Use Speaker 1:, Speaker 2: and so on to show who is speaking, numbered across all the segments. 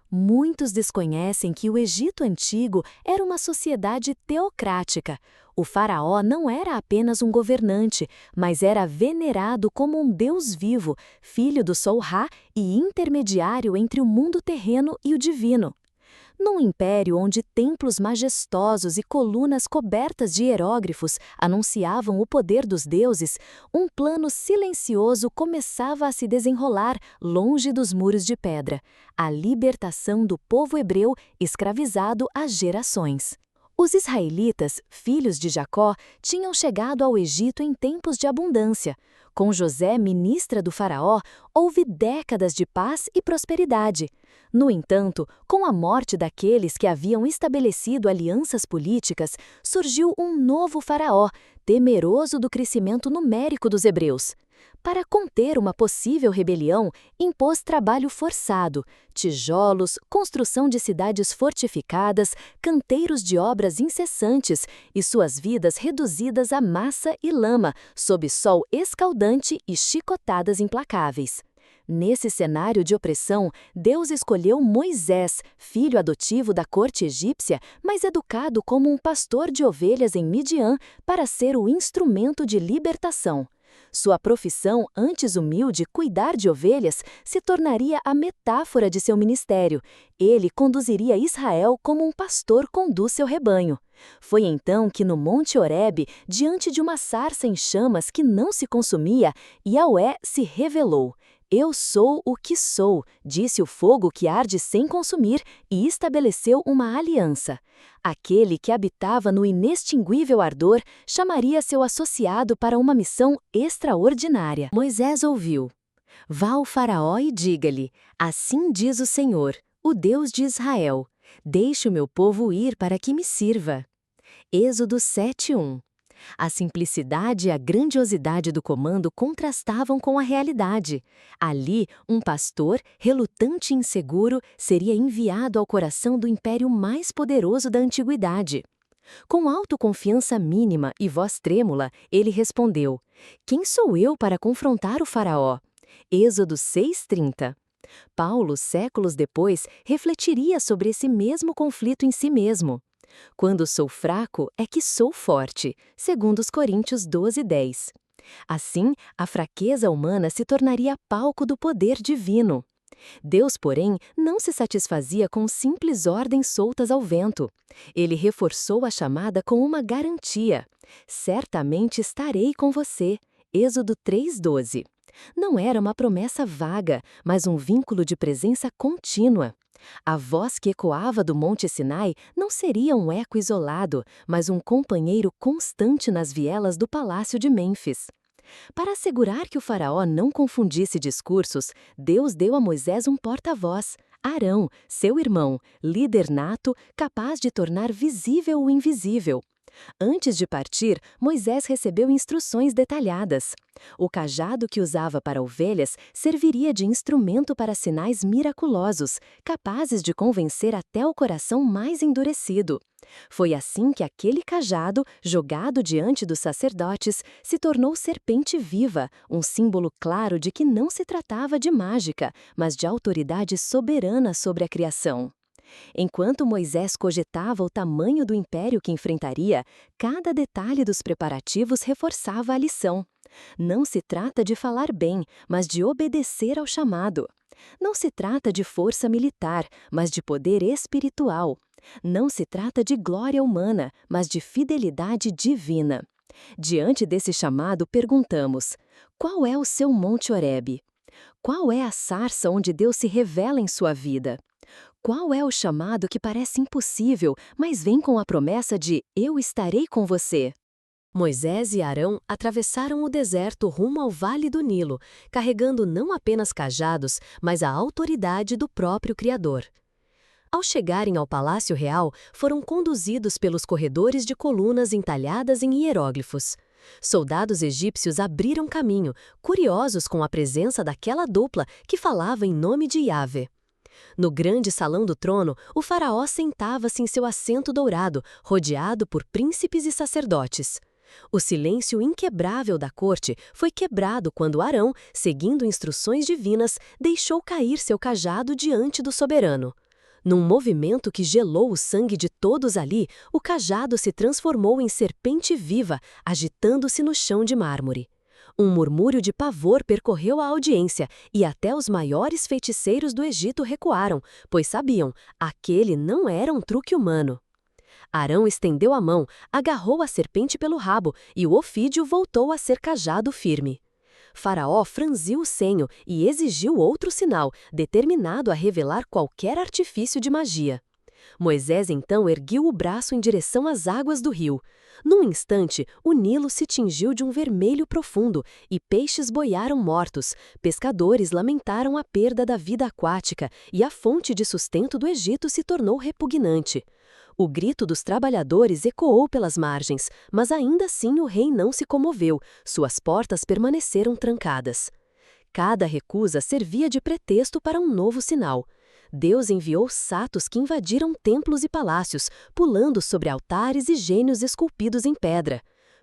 Speaker 1: Muitos desconhecem que o Egito Antigo era uma sociedade teocrática. O faraó não era apenas um governante, mas era venerado como um deus vivo, filho do Sol Ra e intermediário entre o mundo terreno e o divino. Num império onde templos majestosos e colunas cobertas de hieróglifos anunciavam o poder dos deuses, um plano silencioso começava a se desenrolar longe dos muros de pedra: a libertação do povo hebreu escravizado há gerações. Os israelitas, filhos de Jacó, tinham chegado ao Egito em tempos de abundância. Com José ministra do faraó, houve décadas de paz e prosperidade. No entanto, com a morte daqueles que haviam estabelecido alianças políticas, surgiu um novo faraó, temeroso do crescimento numérico dos hebreus. Para conter uma possível rebelião, impôs trabalho forçado, tijolos, construção de cidades fortificadas, canteiros de obras incessantes e suas vidas reduzidas a massa e lama, sob sol escaldante e chicotadas implacáveis. Nesse cenário de opressão, Deus escolheu Moisés, filho adotivo da corte egípcia, mas educado como um pastor de ovelhas em Midian, para ser o instrumento de libertação. Sua profissão, antes humilde, cuidar de ovelhas, se tornaria a metáfora de seu ministério. Ele conduziria Israel como um pastor conduz seu rebanho. Foi então que no Monte Horebe, diante de uma sarça em chamas que não se consumia, Yahvé se revelou. Eu sou o que sou, disse o fogo que arde sem consumir, e estabeleceu uma aliança. Aquele que habitava no inextinguível ardor chamaria seu associado para uma missão extraordinária. Moisés ouviu. Vá ao faraó e diga-lhe, assim diz o Senhor, o Deus de Israel, deixe o meu povo ir para que me sirva. Êxodo 7:1. A simplicidade e a grandiosidade do comando contrastavam com a realidade. Ali, um pastor, relutante e inseguro, seria enviado ao coração do império mais poderoso da antiguidade. Com autoconfiança mínima e voz trêmula, ele respondeu: Quem sou eu para confrontar o faraó? Êxodo 6:30. Paulo, séculos depois, refletiria sobre esse mesmo conflito em si mesmo. Quando sou fraco, é que sou forte, segundo os Coríntios 12:10. Assim, a fraqueza humana se tornaria palco do poder divino. Deus, porém, não se satisfazia com simples ordens soltas ao vento. Ele reforçou a chamada com uma garantia: certamente estarei com você. Êxodo 3:12. Não era uma promessa vaga, mas um vínculo de presença contínua. A voz que ecoava do Monte Sinai não seria um eco isolado, mas um companheiro constante nas vielas do palácio de Mênfis. Para assegurar que o faraó não confundisse discursos, Deus deu a Moisés um porta-voz, Arão, seu irmão, líder nato, capaz de tornar visível o invisível. Antes de partir, Moisés recebeu instruções detalhadas. O cajado que usava para ovelhas serviria de instrumento para sinais miraculosos, capazes de convencer até o coração mais endurecido. Foi assim que aquele cajado, jogado diante dos sacerdotes, se tornou serpente viva, um símbolo claro de que não se tratava de mágica, mas de autoridade soberana sobre a criação. Enquanto Moisés cogitava o tamanho do império que enfrentaria, cada detalhe dos preparativos reforçava a lição. Não se trata de falar bem, mas de obedecer ao chamado. Não se trata de força militar, mas de poder espiritual. Não se trata de glória humana, mas de fidelidade divina. Diante desse chamado, perguntamos: qual é o seu Monte Horebe? Qual é a sarça onde Deus se revela em sua vida? Qual é o chamado que parece impossível, mas vem com a promessa de eu estarei com você? Moisés e Arão atravessaram o deserto rumo ao Vale do Nilo, carregando não apenas cajados, mas a autoridade do próprio Criador. Ao chegarem ao Palácio Real, foram conduzidos pelos corredores de colunas entalhadas em hieróglifos. Soldados egípcios abriram caminho, curiosos com a presença daquela dupla que falava em nome de Yahvé. No grande salão do trono, o faraó sentava-se em seu assento dourado, rodeado por príncipes e sacerdotes. O silêncio inquebrável da corte foi quebrado quando Arão, seguindo instruções divinas, deixou cair seu cajado diante do soberano. Num movimento que gelou o sangue de todos ali, o cajado se transformou em serpente viva, agitando-se no chão de mármore. Um murmúrio de pavor percorreu a audiência, e até os maiores feiticeiros do Egito recuaram, pois sabiam, aquele não era um truque humano. Arão estendeu a mão, agarrou a serpente pelo rabo, e o ofídio voltou a ser cajado firme. Faraó franziu o senho e exigiu outro sinal, determinado a revelar qualquer artifício de magia. Moisés então ergueu o braço em direção às águas do rio. Num instante, o Nilo se tingiu de um vermelho profundo e peixes boiaram mortos, pescadores lamentaram a perda da vida aquática e a fonte de sustento do Egito se tornou repugnante. O grito dos trabalhadores ecoou pelas margens, mas ainda assim o rei não se comoveu, suas portas permaneceram trancadas. Cada recusa servia de pretexto para um novo sinal. Deus enviou satos que invadiram templos e palácios, pulando sobre altares e gênios esculpidos em pedra.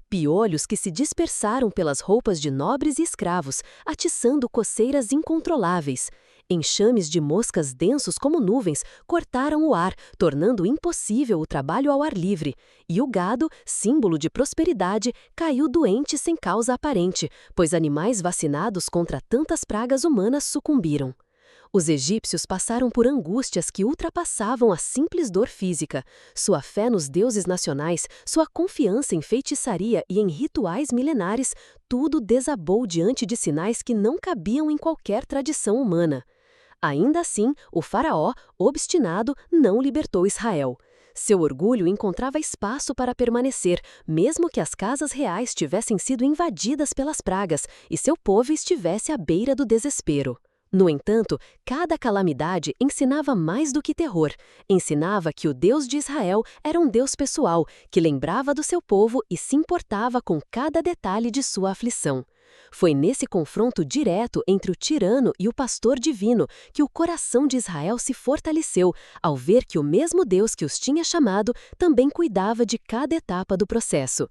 Speaker 1: Piolhos que se dispersaram pelas roupas de nobres e escravos, atiçando coceiras incontroláveis. Enxames de moscas densos como nuvens cortaram o ar, tornando impossível o trabalho ao ar livre. E o gado, símbolo de prosperidade, caiu doente sem causa aparente, pois animais vacinados contra tantas pragas humanas sucumbiram. Os egípcios passaram por angústias que ultrapassavam a simples dor física. Sua fé nos deuses nacionais, sua confiança em feitiçaria e em rituais milenares, tudo desabou diante de sinais que não cabiam em qualquer tradição humana. Ainda assim, o faraó, obstinado, não libertou Israel. Seu orgulho encontrava espaço para permanecer, mesmo que as casas reais tivessem sido invadidas pelas pragas e seu povo estivesse à beira do desespero. No entanto, cada calamidade ensinava mais do que terror. Ensinava que o Deus de Israel era um Deus pessoal, que lembrava do seu povo e se importava com cada detalhe de sua aflição. Foi nesse confronto direto entre o tirano e o pastor divino que o coração de Israel se fortaleceu, ao ver que o mesmo Deus que os tinha chamado também cuidava de cada etapa do processo.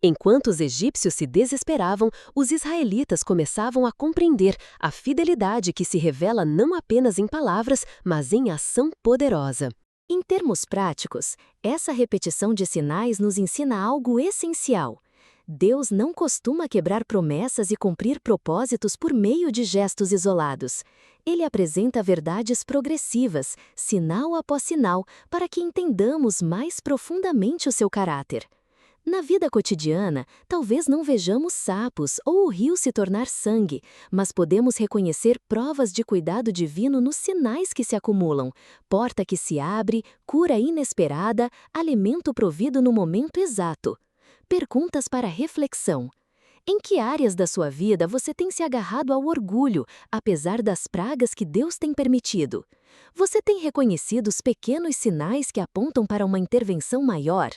Speaker 1: Enquanto os egípcios se desesperavam, os israelitas começavam a compreender a fidelidade que se revela não apenas em palavras, mas em ação poderosa. Em termos práticos, essa repetição de sinais nos ensina algo essencial. Deus não costuma quebrar promessas e cumprir propósitos por meio de gestos isolados. Ele apresenta verdades progressivas, sinal após sinal, para que entendamos mais profundamente o seu caráter. Na vida cotidiana, talvez não vejamos sapos ou o rio se tornar sangue, mas podemos reconhecer provas de cuidado divino nos sinais que se acumulam: porta que se abre, cura inesperada, alimento provido no momento exato. Perguntas para reflexão. Em que áreas da sua vida você tem se agarrado ao orgulho, apesar das pragas que Deus tem permitido? Você tem reconhecido os pequenos sinais que apontam para uma intervenção maior?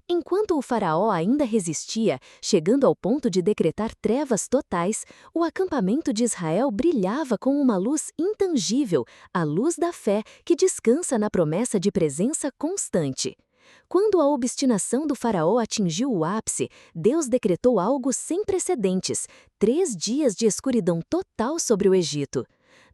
Speaker 1: Enquanto o faraó ainda resistia, chegando ao ponto de decretar trevas totais, o acampamento de Israel brilhava com uma luz intangível, a luz da fé que descansa na promessa de presença constante. Quando a obstinação do faraó atingiu o ápice, Deus decretou algo sem precedentes: 3 dias de escuridão total sobre o Egito.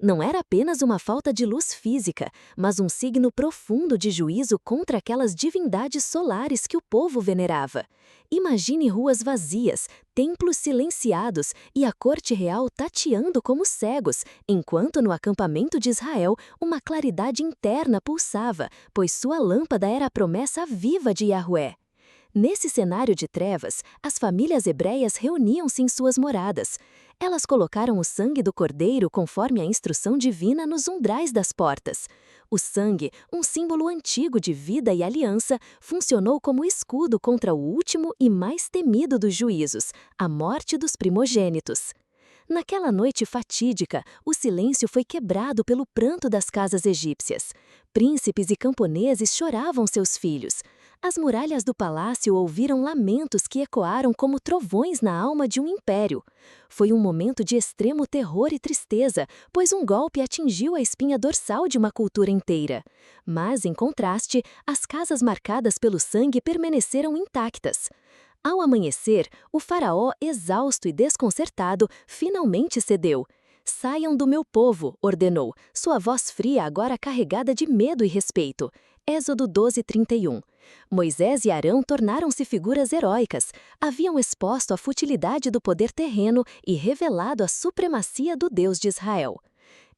Speaker 1: Não era apenas uma falta de luz física, mas um signo profundo de juízo contra aquelas divindades solares que o povo venerava. Imagine ruas vazias, templos silenciados e a corte real tateando como cegos, enquanto no acampamento de Israel uma claridade interna pulsava, pois sua lâmpada era a promessa viva de Yahweh. Nesse cenário de trevas, as famílias hebreias reuniam-se em suas moradas. Elas colocaram o sangue do cordeiro conforme a instrução divina nos umbrais das portas. O sangue, um símbolo antigo de vida e aliança, funcionou como escudo contra o último e mais temido dos juízos, a morte dos primogênitos. Naquela noite fatídica, o silêncio foi quebrado pelo pranto das casas egípcias. Príncipes e camponeses choravam seus filhos. As muralhas do palácio ouviram lamentos que ecoaram como trovões na alma de um império. Foi um momento de extremo terror e tristeza, pois um golpe atingiu a espinha dorsal de uma cultura inteira. Mas, em contraste, as casas marcadas pelo sangue permaneceram intactas. Ao amanhecer, o faraó, exausto e desconcertado, finalmente cedeu. Saiam do meu povo, ordenou, sua voz fria agora carregada de medo e respeito. Êxodo 12:31. Moisés e Arão tornaram-se figuras heróicas, haviam exposto a futilidade do poder terreno e revelado a supremacia do Deus de Israel.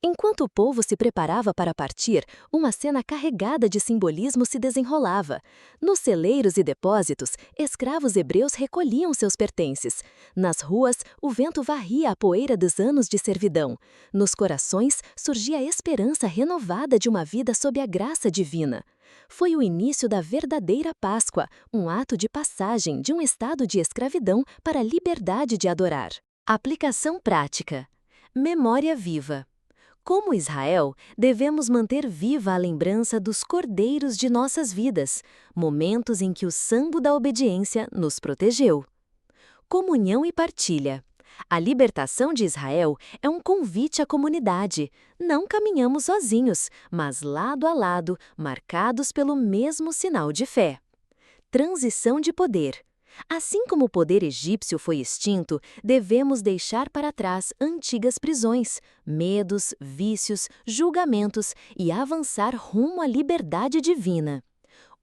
Speaker 1: Enquanto o povo se preparava para partir, uma cena carregada de simbolismo se desenrolava. Nos celeiros e depósitos, escravos hebreus recolhiam seus pertences. Nas ruas, o vento varria a poeira dos anos de servidão. Nos corações, surgia a esperança renovada de uma vida sob a graça divina. Foi o início da verdadeira Páscoa, um ato de passagem de um estado de escravidão para a liberdade de adorar. Aplicação prática. Memória viva. Como Israel, devemos manter viva a lembrança dos cordeiros de nossas vidas, momentos em que o sangue da obediência nos protegeu. Comunhão e partilha. A libertação de Israel é um convite à comunidade. Não caminhamos sozinhos, mas lado a lado, marcados pelo mesmo sinal de fé. Transição de poder. Assim como o poder egípcio foi extinto, devemos deixar para trás antigas prisões, medos, vícios, julgamentos e avançar rumo à liberdade divina.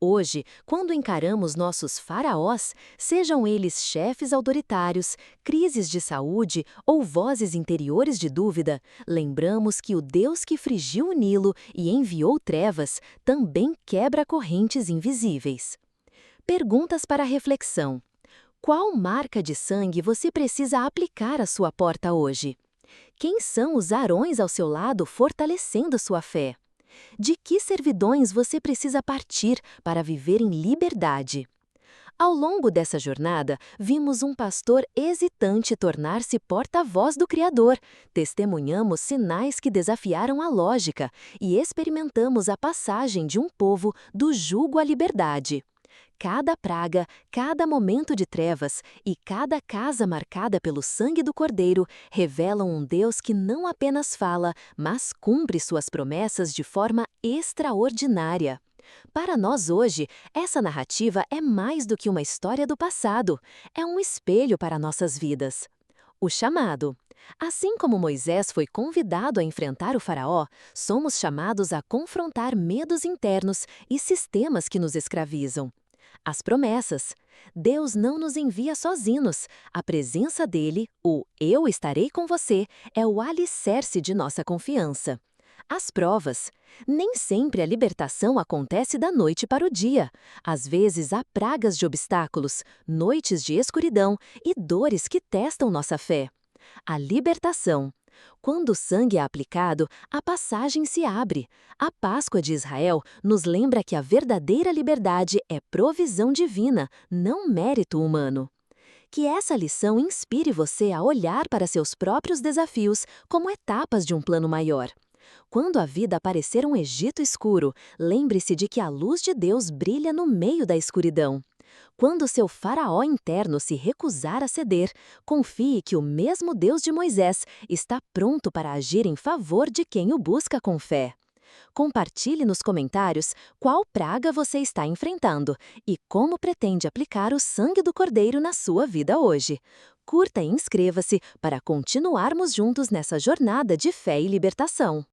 Speaker 1: Hoje, quando encaramos nossos faraós, sejam eles chefes autoritários, crises de saúde ou vozes interiores de dúvida, lembramos que o Deus que frigiu o Nilo e enviou trevas também quebra correntes invisíveis. Perguntas para reflexão. Qual marca de sangue você precisa aplicar à sua porta hoje? Quem são os Arões ao seu lado fortalecendo sua fé? De que servidões você precisa partir para viver em liberdade? Ao longo dessa jornada, vimos um pastor hesitante tornar-se porta-voz do Criador, testemunhamos sinais que desafiaram a lógica e experimentamos a passagem de um povo do jugo à liberdade. Cada praga, cada momento de trevas e cada casa marcada pelo sangue do Cordeiro revelam um Deus que não apenas fala, mas cumpre suas promessas de forma extraordinária. Para nós hoje, essa narrativa é mais do que uma história do passado, é um espelho para nossas vidas. O chamado. Assim como Moisés foi convidado a enfrentar o faraó, somos chamados a confrontar medos internos e sistemas que nos escravizam. As promessas. Deus não nos envia sozinhos. A presença dele, o "Eu estarei com você", é o alicerce de nossa confiança. As provas. Nem sempre a libertação acontece da noite para o dia. Às vezes há pragas de obstáculos, noites de escuridão e dores que testam nossa fé. A libertação. Quando o sangue é aplicado, a passagem se abre. A Páscoa de Israel nos lembra que a verdadeira liberdade é provisão divina, não mérito humano. Que essa lição inspire você a olhar para seus próprios desafios como etapas de um plano maior. Quando a vida parecer um Egito escuro, lembre-se de que a luz de Deus brilha no meio da escuridão. Quando seu faraó interno se recusar a ceder, confie que o mesmo Deus de Moisés está pronto para agir em favor de quem o busca com fé. Compartilhe nos comentários qual praga você está enfrentando e como pretende aplicar o sangue do Cordeiro na sua vida hoje. Curta e inscreva-se para continuarmos juntos nessa jornada de fé e libertação.